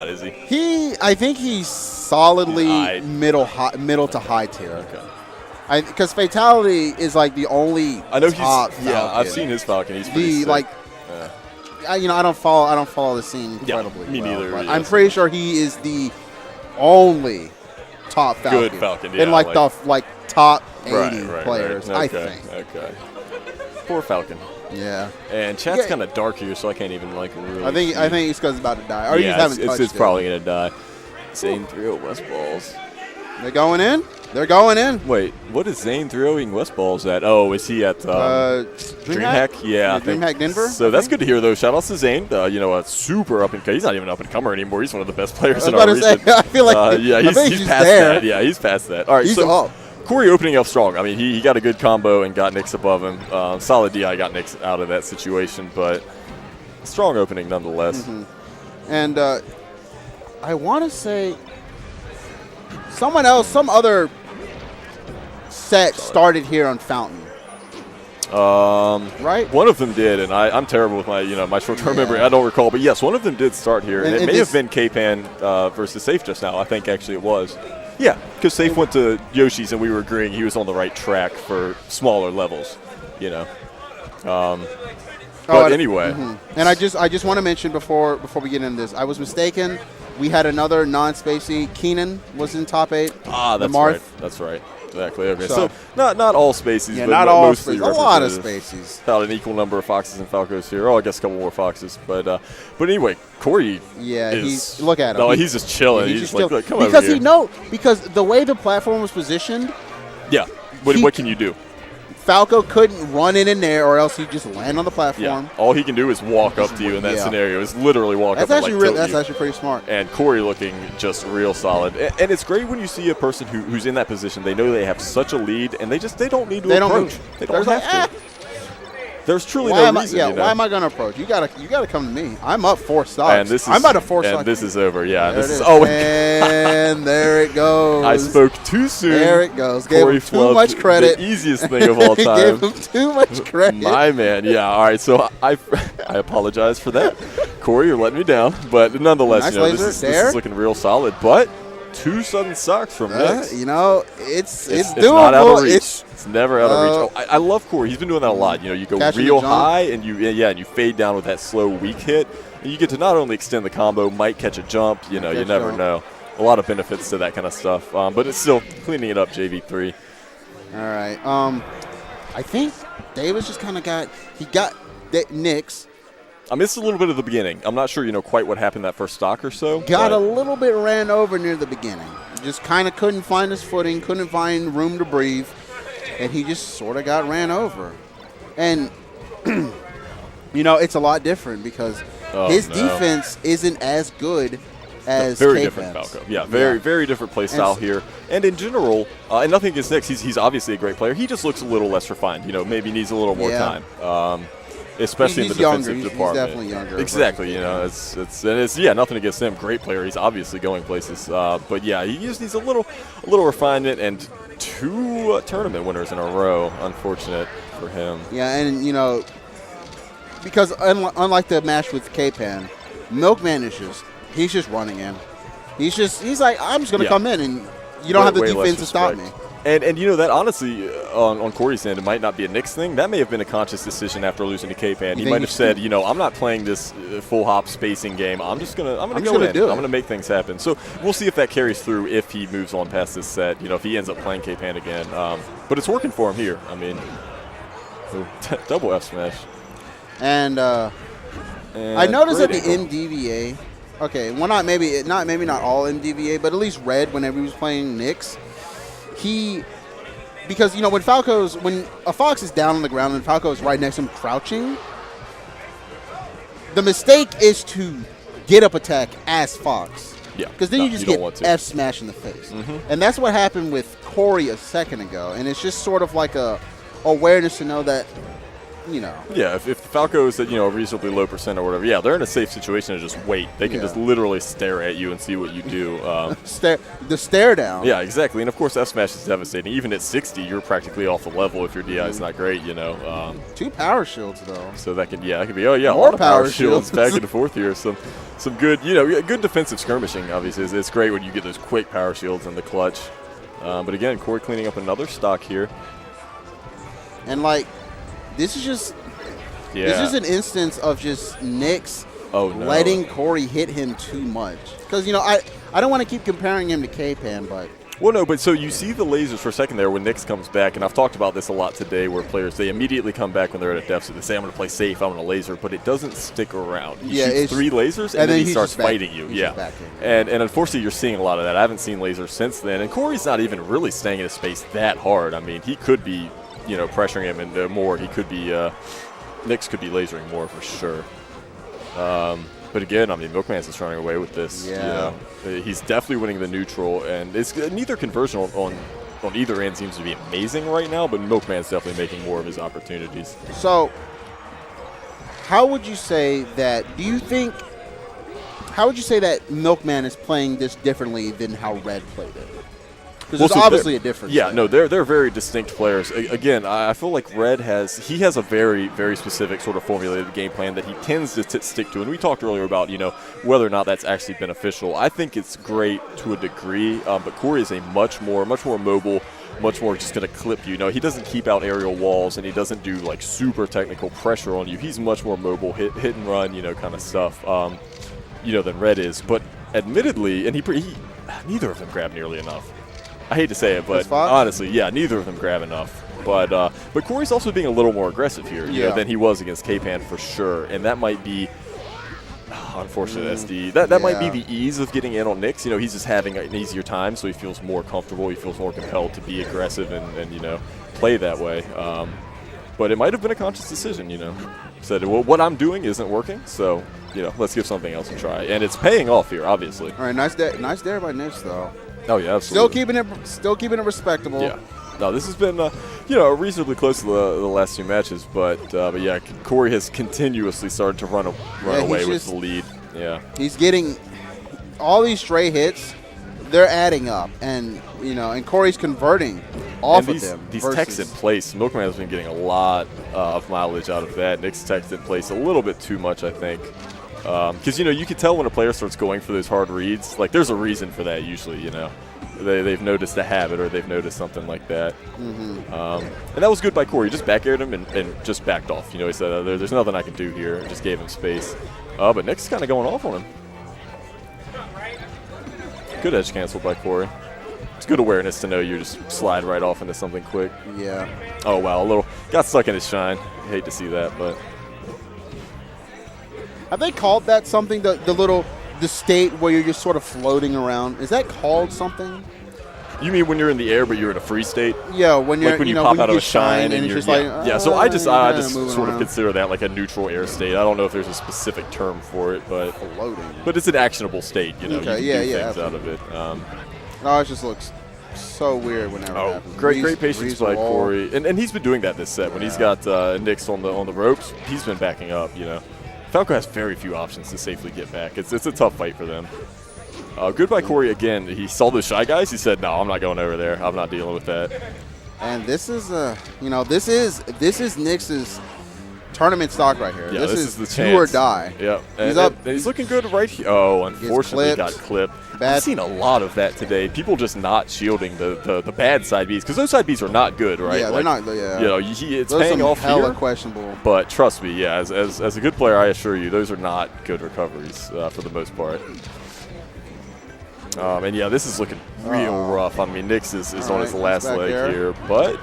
is he? I think he's solidly middle to high tier. Okay. Because Fatality is like the only I know top he's. Yeah, Falcon. I've seen his Falcon. He's pretty sick. I don't follow the scene incredibly me well, neither. but Yeah, I'm pretty sure he is the only top Falcon. Good Falcon, yeah. In the top 80 right, players, right. I Okay, think. Okay. Poor Falcon. Yeah. And chat's kind of dark here, so I can't even really. I think it's because it's about to die. Or you just haven't touched it's it. probably gonna die. Zane 3-0 West Balls. They're going in. They're going in. Wait, what is Zane 3-0ing West Balls at? Oh, is he at DreamHack? Yeah, DreamHack Denver. So that's good to hear, though. Shout out to Zane. A super up and he's not even up and comer anymore. He's one of the best players in our region. I feel like he's past that. Yeah, he's past that. All right, he's so Corey opening up strong. I mean, he got a good combo and got Nix above him. Solid DI got Nix out of that situation, but strong opening nonetheless. Mm-hmm. And I want to say some other set started here on Fountain. Right? One of them did, and I'm terrible with my short-term memory. I don't recall, but yes, one of them did start here, and it may have been K-Pan versus Safe just now. I think actually it was. Yeah, because Safe went to Yoshi's, and we were agreeing he was on the right track for smaller levels, But anyway. Mm-hmm. And I just want to mention before we get into this, I was mistaken. We had another non-spacey. Keenan was in top 8. That's right. That's right. Exactly. Okay. So not all spaces, yeah, but not all mostly spaces. A lot of spaces. About an equal number of Foxes and Falcos here. Oh, I guess a couple more Foxes. But anyway, Corey. Yeah, look at him. No, he's just chilling. He's just like, look, come over here. Because the way the platform was positioned. Yeah. What can you do? Falco couldn't run in there, or else he'd just land on the platform. Yeah. All he can do is walk up to you in that scenario. Is literally walk up. That's actually pretty smart. And Corey looking just real solid. And it's great when you see a person who's in that position. They know they have such a lead, and they don't need to approach. They don't have to. There's truly no reason. Yeah, why am I going to approach? You gotta come to me. I'm up 4 stocks. I'm about to 4 stocks. And this is over. Yeah, this is over. And there it goes. I spoke too soon. There it goes. Corey gave him too much credit. The easiest thing of all time. Gave him too much credit. My man. Yeah. All right. So I apologize for that, Corey. You're letting me down, but nonetheless, nice this is looking real solid. But 2 sudden stocks from Nix. It's doable. It's not out of reach. It's never out of reach. I love Corey. He's been doing that a lot. You go real high and you fade down with that slow weak hit. And you get to not only extend the combo, might catch a jump. You never know. A lot of benefits to that kind of stuff. But it's still cleaning it up, JV3. All right. I think Davis just kind of got Nix. I missed a little bit of the beginning. I'm not sure, quite what happened that first stock or so. Got a little bit ran over near the beginning. Just kind of couldn't find his footing, couldn't find room to breathe, and he just sort of got ran over. And, it's a lot different because his defense isn't as good as very different Falco. Yeah, very different play style here. And in general, and nothing against Nix, he's obviously a great player. He just looks a little less refined. Maybe needs a little more time. Especially in the defensive department. He's definitely younger. Exactly. It's nothing against him. Great player. He's obviously going places. But yeah, he just needs a little refinement, and 2 tournament winners in a row. Unfortunate for him. Yeah, and because unlike the match with K-Pan, Milkman is he's just running in. He's like, I'm just gonna come in, and you don't have the defense to stop me. And that honestly, on Corey's end, it might not be a Nix thing. That may have been a conscious decision after losing to K-Pan. He might have said, I'm not playing this full hop spacing game. I'm gonna go in. I'm gonna make things happen. So we'll see if that carries through if he moves on past this set. If he ends up playing K-Pan again. But it's working for him here. I mean, double F smash. And I noticed that the MDVA. Okay, well, maybe not all MDVA, but at least Red whenever he was playing Nix. Because when a Fox is down on the ground and Falco is right next to him crouching, the mistake is to get up attack as Fox. Yeah. Because then you just get F smash in the face. Mm-hmm. And that's what happened with Corey a second ago. And it's just sort of like a awareness to know that, you know. Yeah, if Falco is at, a reasonably low percent or whatever, yeah, they're in a safe situation to just wait. They can just literally stare at you and see what you do. The stare down. Yeah, exactly. And, of course, F smash is devastating. Even at 60, you're practically off the level if your DI is not great, 2 power shields, though. So that could be, a lot More of power shields. back and forth here. Some good, good defensive skirmishing, obviously. It's great when you get those quick power shields in the clutch. But, again, Corey cleaning up another stock here. And, this is just an instance of just Nix letting Corey hit him too much. Because, I don't want to keep comparing him to K-Pan, but. Well, no, but so you see the lasers for a second there when Nix comes back, and I've talked about this a lot today where players, they immediately come back when they're at a deficit. They say, I'm going to play safe, I'm going to laser, but it doesn't stick around. He shoots 3 lasers, and then he starts fighting you. Yeah, and unfortunately, you're seeing a lot of that. I haven't seen lasers since then, and Corey's not even really staying in his space that hard. I mean, he could be, pressuring him and more. He could be, Nix could be lasering more for sure. But again, I mean, Milkman's just running away with this. Yeah. He's definitely winning the neutral, and it's neither conversion on either end seems to be amazing right now, but Milkman's definitely making more of his opportunities. So, how would you say that? How would you say that Milkman is playing this differently than how Red played it? Because there's obviously a difference. Yeah, no, they're very distinct players. Again, I feel like Red has a very, very specific sort of formulated game plan that he tends to stick to. And we talked earlier about, whether or not that's actually beneficial. I think it's great to a degree, but Corey is a much more mobile, much more just going to clip you. He doesn't keep out aerial walls, and he doesn't do, super technical pressure on you. He's much more mobile, hit and run, kind of stuff, than Red is. But admittedly, and neither of them grab nearly enough. I hate to say it, but honestly, neither of them grab enough. But Corey's also being a little more aggressive here than he was against K-Pan for sure. And that might be, unfortunate SD, that might be the ease of getting in on Nix. He's just having an easier time, so he feels more comfortable. He feels more compelled to be aggressive and play that way. But it might have been a conscious decision, Said, well, what I'm doing isn't working, so, let's give something else a try. And it's paying off here, obviously. All right, nice dare by Nix, though. Oh yeah, absolutely. Still keeping it respectable. Yeah. No, this has been reasonably close to the last 2 matches, but yeah, Corey has continuously started to run away with the lead. Yeah. He's getting all these stray hits. They're adding up, and and Corey's converting off of them. These techs in place, Milkman has been getting a lot of mileage out of that. Nick's techs in place a little bit too much, I think. Because, you can tell when a player starts going for those hard reads. There's a reason for that usually, They've noticed a habit or they've noticed something like that. Mm-hmm. And that was good by Corey. He just back-aired him and just backed off. He said, there's nothing I can do here. And just gave him space. But Nick's kind of going off on him. Good edge cancel by Corey. It's good awareness to know you just slide right off into something quick. Yeah. Oh, wow. Got stuck in his shine. I hate to see that, but. Have they called that something, the state where you're just sort of floating around? Is that called something? You mean when you're in the air but you're in a free state? Yeah, when you're when you pop out of a shine and you're just so I just sort of consider that like a neutral air state. I don't know if there's a specific term for it, but floating. But it's an actionable state, Okay, you can do things out of it. No, it just looks so weird whenever it happens. Great patience by Corey. And he's been doing that this set. When he's got Nix on the ropes, he's been backing up, Falco has very few options to safely get back. It's a tough fight for them. Good by Corey again. He saw those Shy Guys. He said, "No, I'm not going over there. I'm not dealing with that." And this is, this is Nix's tournament stock right here. Yeah, this is the do or die. Yep. He's up. He's looking good right here. Oh, unfortunately, got clipped. I've seen a lot of that today. People just not shielding the bad side Bs because those side Bs are not good, right? Yeah, they're not. Yeah. It's those paying off hella here. Questionable. But trust me, as a good player, I assure you, those are not good recoveries for the most part. And yeah, this is looking real rough. I mean, Nix is on his last leg here, but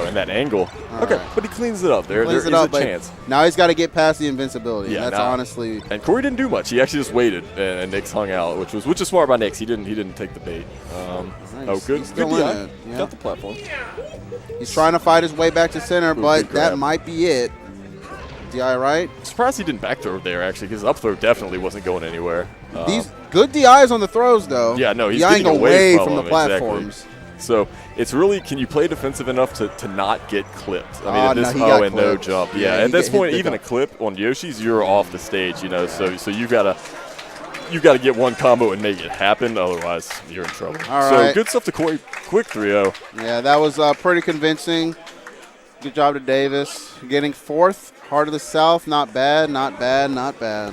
in that angle. Okay, but he cleans it up. There is a chance. Now he's got to get past the invincibility. Yeah, that's honestly. And Corey didn't do much. He actually just waited, and Nix hung out, which is smart by Nix. He didn't take the bait. Good DI. Yeah. Got the platform. He's trying to fight his way back to center, but that might be it. DI right. Surprised he didn't back throw there actually, because up throw definitely wasn't going anywhere. These good DIs on the throws though. Yeah, no, he's DIing getting away from the platforms. Exactly. So it's really, can you play defensive enough to not get clipped? I mean, no jump. Yeah, at this point, even a clip on Yoshi's, you're off the stage, you know. So you gotta get one combo and make it happen. Otherwise, you're in trouble. All so right. good stuff to Corey. Quick 3-0. Yeah, that was pretty convincing. Good job to Davis. Getting fourth. Heart of the South. Not bad, not bad, not bad.